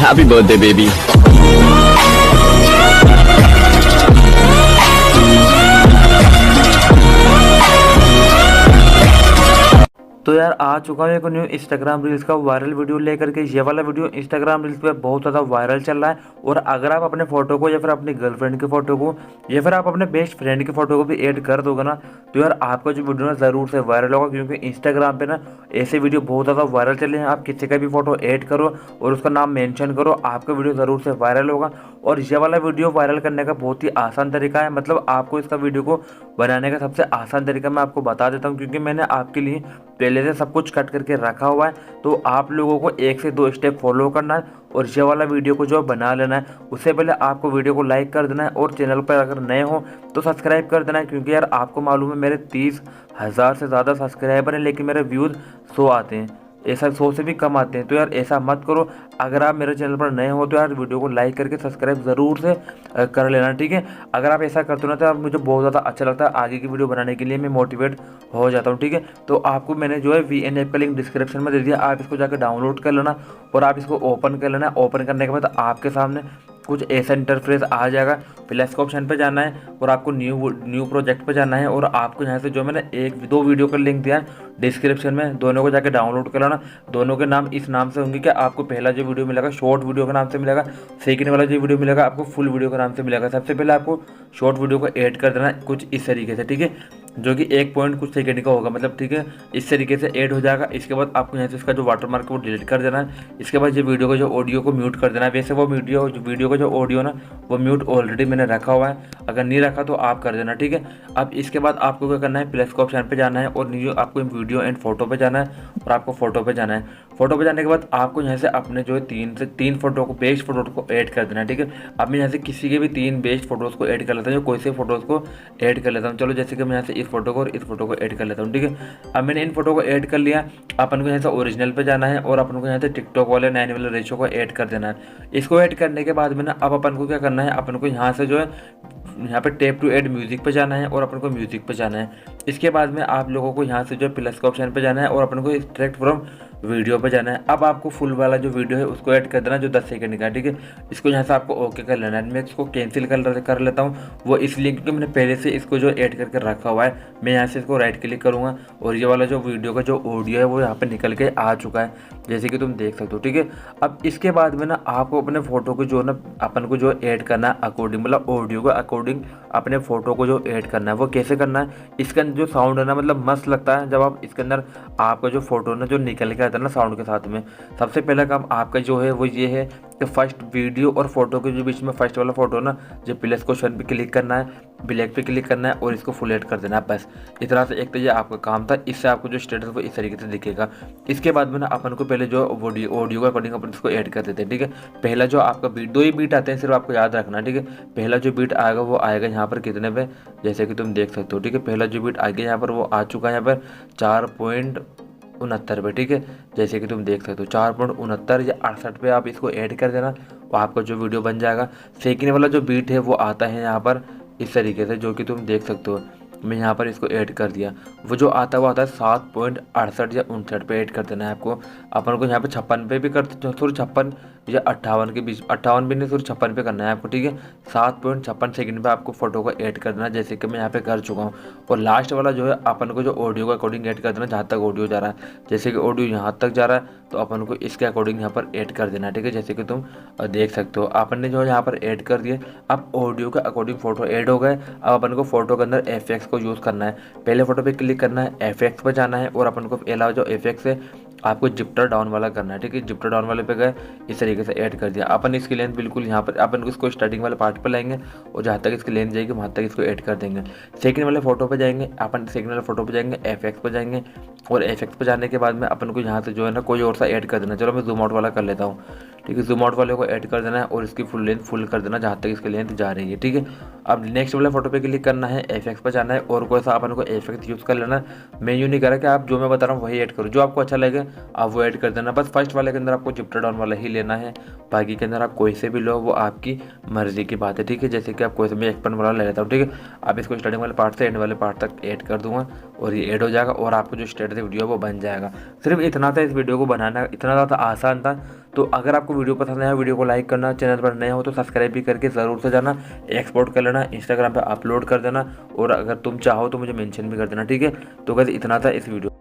Happy birthday, baby. तो यार आ चुका है एक न्यू इंस्टाग्राम रील्स का वायरल वीडियो लेकर के। ये वाला वीडियो इंस्टाग्राम रील्स पे बहुत ज़्यादा वायरल चल रहा है। और अगर आप अपने फ़ोटो को या फिर अपनी गर्लफ्रेंड की फ़ोटो को या फिर आप अपने बेस्ट फ्रेंड की फ़ोटो को भी ऐड कर दोगे ना, तो यार आपका जो वीडियो ना ज़रूर से वायरल होगा। क्योंकि इंस्टाग्राम पे ना ऐसे वीडियो बहुत ज़्यादा वायरल चले हैं। आप किसी का भी फ़ोटो ऐड करो और उसका नाम मेंशन करो, आपका वीडियो ज़रूर से वायरल होगा। और ये वाला वीडियो वायरल करने का बहुत ही आसान तरीका है, मतलब आपको इसका वीडियो को बनाने का सबसे आसान तरीका मैं आपको बता देता हूँ। क्योंकि मैंने आपके लिए पहले से सब कुछ कट करके रखा हुआ है। तो आप लोगों को 1 से 2 स्टेप फॉलो करना है और ये वाला वीडियो को जो बना लेना है। उससे पहले आपको वीडियो को लाइक कर देना है और चैनल पर अगर नए हो तो सब्सक्राइब कर देना है। क्योंकि यार आपको मालूम है मेरे 30,000 से ज़्यादा सब्सक्राइबर हैं, लेकिन मेरे व्यूज़ 100 आते हैं, ऐसा 100 से भी कम आते हैं। तो यार ऐसा मत करो। अगर आप मेरे चैनल पर नए हो तो यार वीडियो को लाइक करके सब्सक्राइब ज़रूर से कर लेना, ठीक है। अगर आप ऐसा करते हो ना तो यार मुझे बहुत ज़्यादा अच्छा लगता है, आगे की वीडियो बनाने के लिए मैं मोटिवेट हो जाता हूँ, ठीक है। तो आपको मैंने जो है VN ऐप का लिंक डिस्क्रिप्शन में दे दिया, आप इसको जाकर डाउनलोड कर लेना और आप इसको ओपन कर लेना। ओपन करने के बाद आपके सामने कुछ ऐसा इंटरफेस आ जाएगा। प्लस के ऑप्शन पे जाना है और आपको न्यू प्रोजेक्ट पे जाना है। और आपको यहाँ से जो मैंने 1-2 वीडियो का लिंक दिया है डिस्क्रिप्शन में, दोनों को जाके डाउनलोड कर लेना। दोनों के नाम इस नाम से होंगे कि आपको पहला जो वीडियो मिलेगा शॉर्ट वीडियो के नाम से मिलेगा, सेकंड वाला जो वीडियो मिलेगा आपको फुल वीडियो के नाम से मिलेगा। सबसे पहले आपको शॉर्ट वीडियो को ऐड कर देना है कुछ इस तरीके से, ठीक है, जो कि 1 पॉइंट कुछ सेकंड का होगा, मतलब ठीक है, इस तरीके से ऐड हो जाएगा। इसके बाद आपको यहाँ से इसका जो वाटरमार्क है वो डिलीट कर देना है। इसके बाद ये वीडियो को जो ऑडियो को म्यूट कर देना है। वैसे वो वीडियो का जो ऑडियो ना वो म्यूट ऑलरेडी मैंने रखा हुआ है, अगर नहीं रखा तो आप कर देना, ठीक है। अब इसके बाद आपको क्या करना है, प्लस के ऑप्शन पे जाना है और न्यू आपको वीडियो एंड फोटो पे जाना है और आपको फोटो पे जाना है। फोटो पे जाने के बाद आपको यहाँ से अपने जो है 3 फोटो को बेस्ट फोटो को ऐड कर देना है, ठीक है। अब मैं यहाँ से किसी के भी 3 बेस्ट फोटोज़ को ऐड कर लेता हूँ, कोई से फोटोज़ को ऐड कर लेता हूँ। चलो जैसे कि मैं यहाँ से इस फोटो को और इस फोटो को ऐड कर लेता हूँ, ठीक है। अब मैंने इन फोटो को ऐड कर लिया, अपन को यहाँ से ओरिजिनल पे जाना है और अपन को यहाँ से टिकटॉक वाले 9 वाले रेशो को ऐड कर देना है। इसको ऐड करने के बाद में ना अब अपन को क्या करना है, अपन को यहाँ से जो है यहाँ पे टैप टू ऐड म्यूजिक पे जाना है और अपन को म्यूजिक पे जाना है। इसके बाद में आप लोगों को यहाँ से जो प्लस का ऑप्शन पे जाना है और अपन को एक्सट्रैक्ट फ्रॉम वीडियो पे जाना है। अब आपको फुल वाला जो वीडियो है उसको ऐड कर देना जो 10 सेकंड का है, ठीक है। इसको यहाँ से आपको ओके कर लेना है। मैं इसको कैंसिल कर लेता हूँ, वो इसलिए क्योंकि मैंने पहले से इसको जो ऐड करके रखा हुआ है। मैं यहाँ से इसको राइट क्लिक करूँगा और ये वाला जो वीडियो का जो ऑडियो है वो यहाँ पर निकल के आ चुका है, जैसे कि तुम देख सकते हो, ठीक है। अब इसके बाद में ना आपको अपने फ़ोटो को जो ना अपन को जो ऐड करना है अकॉर्डिंग, मतलब ऑडियो के अकॉर्डिंग अपने फ़ोटो को जो ऐड करना है वो कैसे करना है। इसका जो साउंड है ना, मतलब मस्त लगता है जब आप इसके अंदर आपका जो फोटो ना जो निकल के आता है ना साउंड के साथ में। सबसे पहला काम आपका जो है वो ये है कि फर्स्ट वीडियो और फोटो के जो बीच में फर्स्ट वाला फोटो ना जो प्लस क्वेश्चन पे क्लिक करना है, ब्लैक पे क्लिक करना है और इसको फुल ऐड कर देना है। बस इस तरह से एक तो ये आपका काम था। इससे आपको जो स्टेटस वो इस तरीके से दिखेगा। इसके बाद में ना अपन को पहले जो ऑडियो के अकॉर्डिंग अपन इसको ऐड कर देते हैं, ठीक है। पहला जो आपका बीट, 2 ही बीट आते हैं सिर्फ, आपको याद रखना है, ठीक है। पहला जो बीट आएगा वो आएगा यहाँ पर कितने पे, जैसे कि तुम देख सकते हो, ठीक है। पहला जो बीट आ गया यहाँ पर वो आ चुका है यहाँ पर 4.69 पे, ठीक है। जैसे कि तुम देख सकते हो 4.69 या 68 पे आप इसको ऐड कर देना और आपका जो वीडियो बन जाएगा। सेकंड वाला जो बीट है वो आता है यहाँ पर इस तरीके से, जो कि तुम देख सकते हो। मैं यहाँ पर इसको ऐड कर दिया, वो जो आता है वो आता है 7.68 या 59 पे ऐड कर देना है आपको। अपन को यहाँ पे 56 पे भी करते, सॉरी 56 या 58 के बीच, 58 भी नहीं सॉरी 56 पे करना है आपको, ठीक है। 7.56 सेकंड पे आपको फोटो को ऐड कर देना, जैसे कि मैं यहाँ पे कर चुका हूँ। और लास्ट वाला जो है अपन को जो ऑडियो के अकॉर्डिंग ऐड कर देना, जहाँ तक ऑडियो जा रहा है, जैसे कि ऑडियो यहाँ तक जा रहा है तो अपन को इसके अकॉर्डिंग यहाँ पर ऐड कर देना है, ठीक है। जैसे कि तुम देख सकते हो अपन ने जो है यहाँ पर ऐड कर दिया। अब ऑडियो के अकॉर्डिंग फोटो ऐड हो गए। अब अपन को फोटो के अंदर एफएक्स को यूज़ करना है। पहले फोटो पे क्लिक करना है, एफएक्स पे जाना है और अपन को अलावा जो एफएक्स है आपको जिप्टर डाउन वाला करना है, ठीक है। जिप्टर डाउन वाले पे गए, इस तरीके से ऐड कर दिया। अपन इसकी लेंथ बिल्कुल यहाँ पर अपन को इसको स्टार्टिंग वाले पार्ट पर लाएंगे और जहाँ तक इसकी लेंथ जाएगी वहाँ तक इसको ऐड कर देंगे। सेकंड वाले फोटो पे जाएंगे, अपन सेकंड वाले फोटो पे जाएंगे, एफएक्स पे जाएंगे और एफएक्स पे जाने के बाद में अपन को यहाँ से जो है ना कोई और सा ऐड कर देना। चलो मैं जूम आउट वाला कर लेता हूँ, ठीक है। जूम आउट वाले को ऐड कर देना है और इसकी फुल लेंथ फुल कर देना जहाँ तक इसकी लेंथ जा रही है, ठीक है। अब नेक्स्ट वाले फोटो पे क्लिक करना है, एफएक्स पे जाना है और कोई सा अपन को एफएक्स यूज़ कर लेना है। मैं यूँ नहीं करा कि आप जो मैं बता रहा हूँ वही ऐड करो, जो आपको अच्छा लगे आप वो ऐड कर देना। बस फर्स्ट वाले के अंदर आपको जिप्टर डाउन वाला ही लेना है, बाकी के अंदर आप कोई से भी लो, वो आपकी मर्जी की बात है, ठीक है। जैसे कि आप कोई से मैं 1 वाला ले लेता हूँ, ठीक है। आप इसको स्टार्टिंग वाले पार्ट से एंड वाले पार्ट तक ऐड कर दूंगा और ये ऐड हो जाएगा और आपको जो स्टेटस वीडियो वो बन जाएगा। सिर्फ इतना था इस वीडियो को बनाना, इतना ज़्यादा आसान था। तो अगर आपको वीडियो पसंद आया वीडियो को लाइक करना, चैनल पर नया हो तो सब्सक्राइब भी करके ज़रूर से जाना, एक्सपोर्ट कर लेना, इंस्टाग्राम पे अपलोड कर देना और अगर तुम चाहो तो मुझे मेंशन भी कर देना, ठीक है। तो गाइस इतना था इस वीडियो।